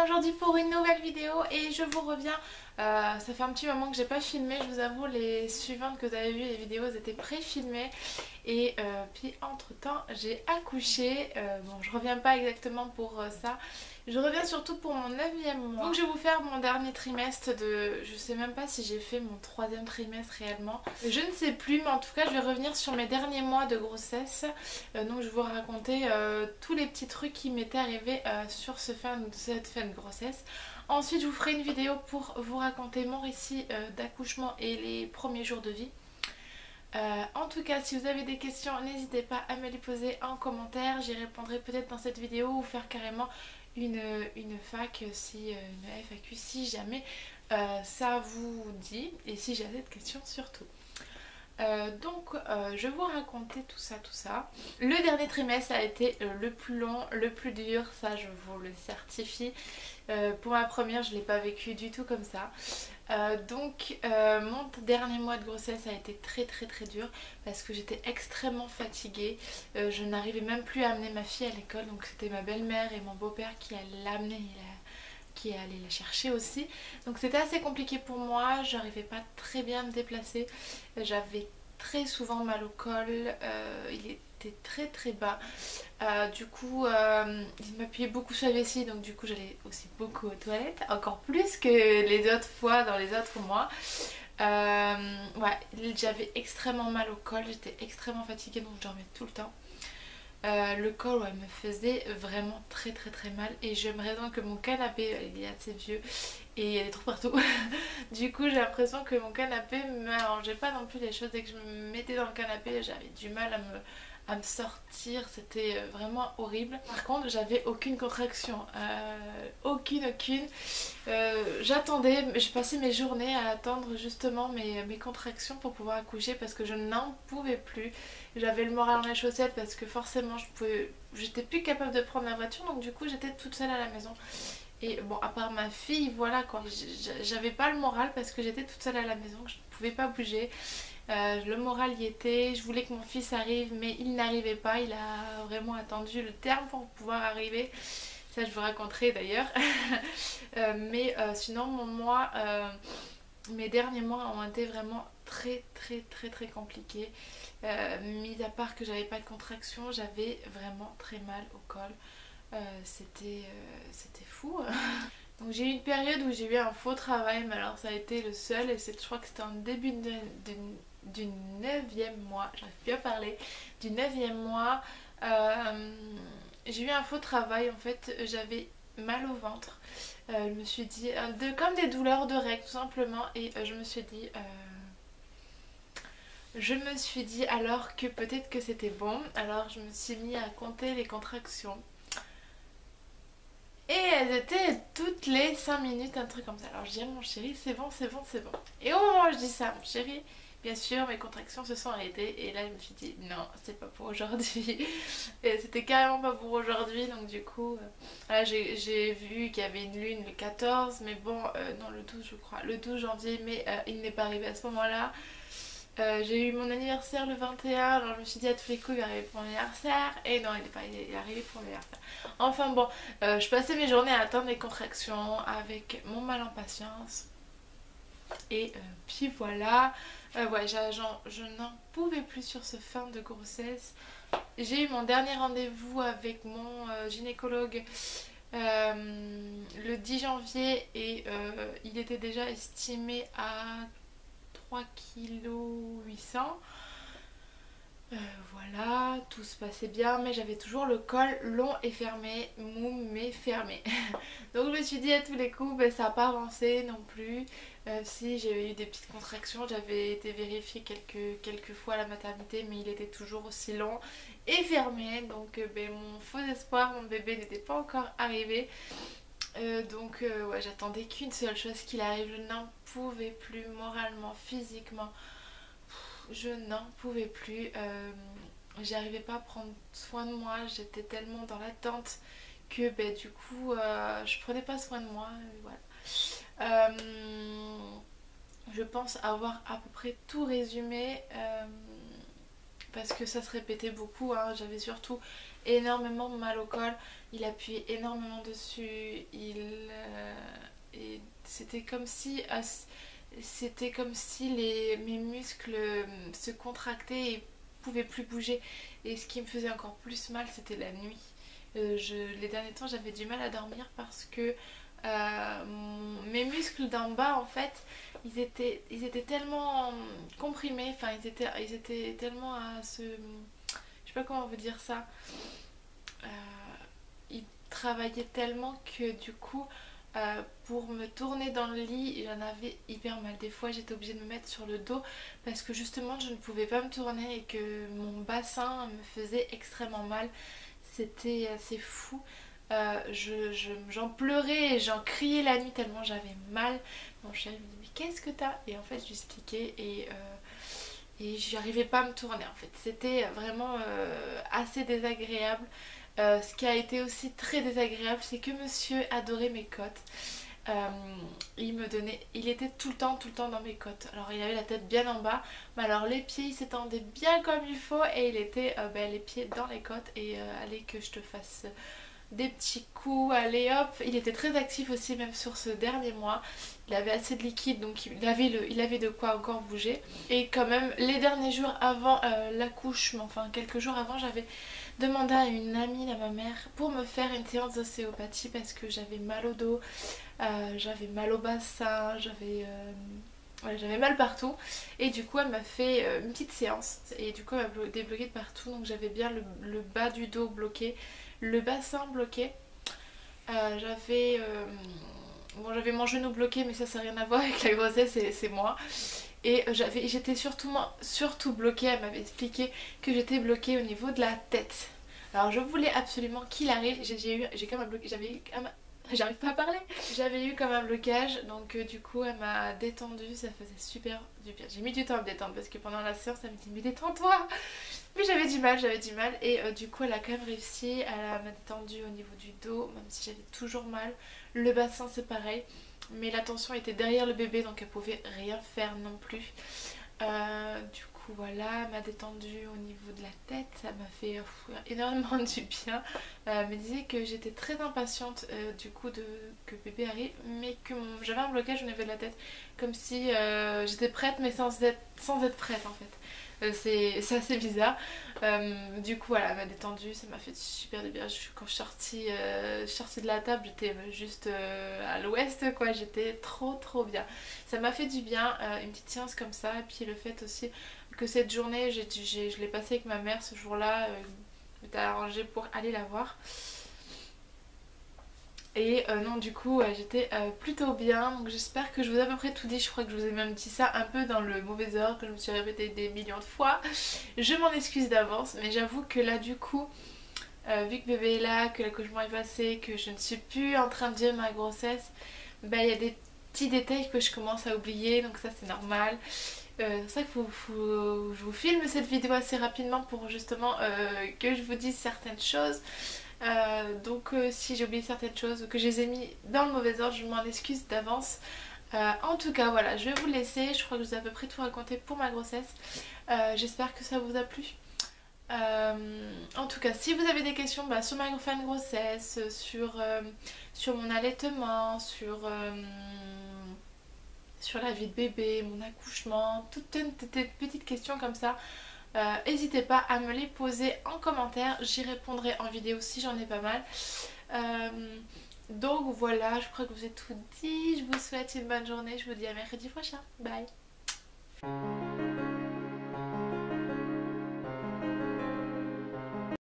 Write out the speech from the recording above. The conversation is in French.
aujourd'hui pour une nouvelle vidéo et je vous reviens. Ça fait un petit moment que j'ai pas filmé, je vous avoue, les suivantes que vous avez vues, les vidéos, elles étaient pré-filmées. Et puis entre temps j'ai accouché. Bon, je reviens pas exactement pour ça. Je reviens surtout pour mon 9e mois. Donc je vais vous faire mon dernier trimestre de... Je sais même pas si j'ai fait mon 3e trimestre réellement. Je ne sais plus, mais en tout cas je vais revenir sur mes derniers mois de grossesse. Donc je vais vous raconter tous les petits trucs qui m'étaient arrivés sur cette fin de grossesse. Ensuite je vous ferai une vidéo pour vous raconter mon récit d'accouchement et les premiers jours de vie. En tout cas, si vous avez des questions, n'hésitez pas à me les poser en commentaire. J'y répondrai peut-être dans cette vidéo ou faire carrément une FAQ, une FAQ si jamais ça vous dit et si j'ai cette question surtout. Je vais vous raconter tout ça. Le dernier trimestre a été le plus long, le plus dur, ça je vous le certifie. Pour ma première, je ne l'ai pas vécu du tout comme ça. Mon dernier mois de grossesse a été très dur parce que j'étais extrêmement fatiguée. Je n'arrivais même plus à amener ma fille à l'école, donc c'était ma belle-mère et mon beau-père qui allaient l'amener, qui allait la chercher aussi. Donc c'était assez compliqué pour moi, j'arrivais pas très bien à me déplacer. J'avais très souvent mal au col, il était très bas. Il m'appuyait beaucoup sur la vessie, donc du coup j'allais aussi beaucoup aux toilettes, encore plus que les autres fois dans les autres mois. J'avais extrêmement mal au col, j'étais extrêmement fatiguée, donc je dormais tout le temps. Le col me faisait vraiment très mal et j'aimerais donc que mon canapé, il est assez vieux et il y a des trous partout. Du coup j'ai l'impression que mon canapé m'arrangeait pas non plus les choses. Dès que je me mettais dans le canapé j'avais du mal à me sortir, c'était vraiment horrible. Par contre j'avais aucune contraction, aucune. J'attendais, je passais mes journées à attendre justement mes contractions pour pouvoir accoucher parce que je n'en pouvais plus. J'avais le moral dans les chaussettes parce que forcément j'étais plus capable de prendre la voiture, donc du coup j'étais toute seule à la maison. Et bon, à part ma fille, voilà quoi, j'avais pas le moral parce que j'étais toute seule à la maison, je ne pouvais pas bouger. Le moral y était, je voulais que mon fils arrive mais il n'arrivait pas, il a vraiment attendu le terme pour pouvoir arriver. Ça je vous raconterai d'ailleurs. Sinon mes derniers mois ont été vraiment très compliqués. Mis à part que j'avais pas de contraction, j'avais vraiment très mal au col. C'était fou. Donc j'ai eu une période où j'ai eu un faux travail, mais alors ça a été le seul et je crois que c'était en début du 9e mois, j'arrive plus à parler, du 9e mois. J'ai eu un faux travail, en fait j'avais mal au ventre. Je me suis dit, comme des douleurs de règles tout simplement, et je me suis dit alors que peut-être que c'était bon. Alors je me suis mis à compter les contractions. Et elles étaient toutes les 5 minutes, un truc comme ça. Alors je dis à mon chéri, c'est bon. Et au moment où je dis ça, mon chéri, bien sûr, mes contractions se sont arrêtées. Et là, je me suis dit, non, c'est pas pour aujourd'hui. Et c'était carrément pas pour aujourd'hui. Donc du coup, là, j'ai vu qu'il y avait une lune le 14. Mais bon, non, le 12 je crois. Le 12 janvier, mais il n'est pas arrivé à ce moment-là. J'ai eu mon anniversaire le 21, alors je me suis dit à tous les coups il va arriver pour mon anniversaire, et non il est arrivé pour mon anniversaire. Enfin bon, je passais mes journées à attendre les contractions avec mon mal en patience. Et puis voilà, je n'en pouvais plus sur ce fin de grossesse. J'ai eu mon dernier rendez-vous avec mon gynécologue le 10 janvier et il était déjà estimé à 3,8 kg. Voilà, tout se passait bien, mais j'avais toujours le col long et fermé, mou mais fermé. Donc je me suis dit à tous les coups, ça n'a pas avancé non plus. Si j'ai eu des petites contractions, j'avais été vérifiée quelques fois à la maternité, mais il était toujours aussi long et fermé. Donc mon faux espoir, mon bébé n'était pas encore arrivé. J'attendais qu'une seule chose, qu'il arrive. Je n'en pouvais plus moralement, physiquement. Je n'en pouvais plus. J'arrivais pas à prendre soin de moi. J'étais tellement dans l'attente que du coup je prenais pas soin de moi. Voilà. Je pense avoir à peu près tout résumé. parce que ça se répétait beaucoup, hein. J'avais surtout énormément mal au col, il appuyait énormément dessus, et c'était comme si mes muscles se contractaient et pouvaient plus bouger. Et ce qui me faisait encore plus mal, c'était la nuit. Les derniers temps, j'avais du mal à dormir parce que mes muscles d'en bas, en fait, ils étaient tellement comprimés, enfin ils étaient tellement à se... Je sais pas comment on veut dire ça. Euh, Ils travaillaient tellement que du coup, pour me tourner dans le lit, j'en avais hyper mal. Des fois, j'étais obligée de me mettre sur le dos parce que justement, je ne pouvais pas me tourner et que mon bassin me faisait extrêmement mal. C'était assez fou. J'en pleurais et j'en criais la nuit tellement j'avais mal. Mon chéri me dit mais qu'est-ce que t'as? Et en fait je lui expliquais et j'y arrivais pas à me tourner en fait. C'était vraiment assez désagréable. Ce qui a été aussi très désagréable, c'est que monsieur adorait mes côtes. Euh, il était tout le temps dans mes côtes. Alors il avait la tête bien en bas, mais alors les pieds ils s'étendaient bien comme il faut et il était les pieds dans les côtes et allez que je te fasse des petits coups, allez hop. Il était très actif aussi même sur ce dernier mois. Il avait assez de liquide donc il avait de quoi encore bouger. Et quand même les derniers jours avant l'accouchement, enfin quelques jours avant, j'avais demandé à une amie, à ma mère, pour me faire une séance d'ostéopathie parce que j'avais mal au dos, j'avais mal au bassin, j'avais mal partout et du coup elle m'a fait une petite séance et du coup elle m'a débloqué de partout, donc j'avais bien le bas du dos bloqué, le bassin bloqué, j'avais mon genou bloqué mais ça n'a rien à voir avec la grossesse, c'est moi. Et j'étais surtout bloquée, elle m'avait expliqué que j'étais bloquée au niveau de la tête. Alors je voulais absolument qu'il arrive, j'ai comme un blocage, j'arrive pas à parler. J'avais eu comme un blocage, donc du coup elle m'a détendue, ça faisait super du bien. J'ai mis du temps à me détendre parce que pendant la séance elle me dit mais détends-toi. Mais j'avais du mal et du coup elle a quand même réussi, elle m'a détendu au niveau du dos, même si j'avais toujours mal. Le bassin c'est pareil, mais la tension était derrière le bébé donc elle pouvait rien faire non plus. Du coup voilà, elle m'a détendu au niveau de la tête, ça m'a fait énormément du bien. Elle me disait que j'étais très impatiente du coup que bébé arrive, mais que j'avais un blocage au niveau de la tête, comme si j'étais prête mais sans être prête en fait. C'est assez bizarre. Du coup voilà, elle m'a détendue, ça m'a fait super du bien. Quand je suis sortie de la table, j'étais juste à l'ouest quoi, j'étais trop bien. Ça m'a fait du bien, une petite séance comme ça, et puis le fait aussi que cette journée, je l'ai passée avec ma mère ce jour-là, je m'étais arrangée pour aller la voir. Et non du coup j'étais plutôt bien, donc j'espère que je vous ai à peu près tout dit. Je crois que je vous ai même dit ça un peu dans le mauvais ordre, que je me suis répété des millions de fois. Je m'en excuse d'avance, mais j'avoue que là du coup vu que bébé est là, que l'accouchement est passé, que je ne suis plus en train de dire ma grossesse, bah il y a des petits détails que je commence à oublier, donc ça c'est normal. C'est pour ça que je vous filme cette vidéo assez rapidement pour justement que je vous dise certaines choses. Donc si j'ai oublié certaines choses ou que je les ai mis dans le mauvais ordre, je m'en excuse d'avance. En tout cas voilà, je vais vous laisser, je crois que je vous ai à peu près tout raconté pour ma grossesse. J'espère que ça vous a plu. En tout cas si vous avez des questions sur ma fin de grossesse, sur mon allaitement, sur la vie de bébé, mon accouchement, toutes ces petites questions comme ça, n'hésitez pas à me les poser en commentaire, j'y répondrai en vidéo si j'en ai pas mal. Donc voilà, je crois que je vous ai tout dit, je vous souhaite une bonne journée, je vous dis à mercredi prochain, bye.